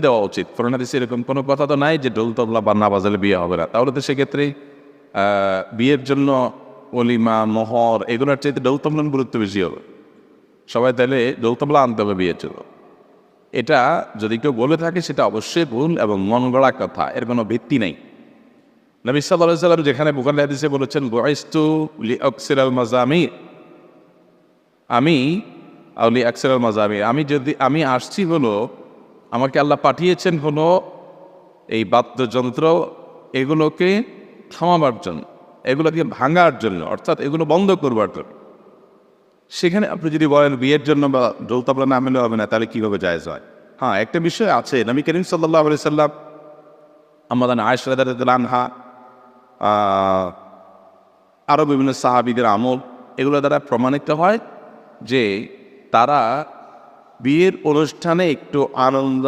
দেওয়া উচিত। কোরআন হাদিসে এরকম কোনো কথা তো নাই যে ঢোল তবলা বা না বাজালে বিয়ে হবে না। তাহলে তো সেক্ষেত্রে বিয়ের জন্য অলিমা মোহর এগুলোর চাইতে ঢোল তবলার গুরুত্ব বেশি হবে। সবাই তাহলে ঢোল তবলা আনতে হবে বিয়ের জন্য। এটা যদি কেউ বলে থাকে সেটা অবশ্যই ভুল এবং মন গড়া কথা, এর কোনো ভিত্তি নেই। নবী সাল্লাল্লাহু আলাইহি ওয়াসাল্লাম যেখানে বুখারী হাদিসে বলেছেন বুইস্তু লিআকসিরাল মাযামির, লিআকসিরাল মাযামির, আমি আসছি হলো, আমাকে আল্লাহ পাঠিয়েছেন হলো এই বাদ্যযন্ত্র এগুলোকে থামাবার জন্য, এগুলোকে ভাঙার জন্য, অর্থাৎ এগুলো বন্ধ করবার জন্য। সেখানে আপনি যদি বলেন বিয়ের জন্য বা ঢোল তবলা না মেলে হবে না, তাহলে কীভাবে জায়েজ হয়? হ্যাঁ, একটা বিষয় আছে। নবী করিম সাল্লাল্লাহু আলাইহি সাল্লাম, আমাদের আয়েশা রাদিয়াল্লাহু আনহা, আরও বিভিন্ন সাহাবীদের আমল, এগুলো দ্বারা প্রমাণিত হয় যে তারা বিয়ের অনুষ্ঠানে একটু আনন্দ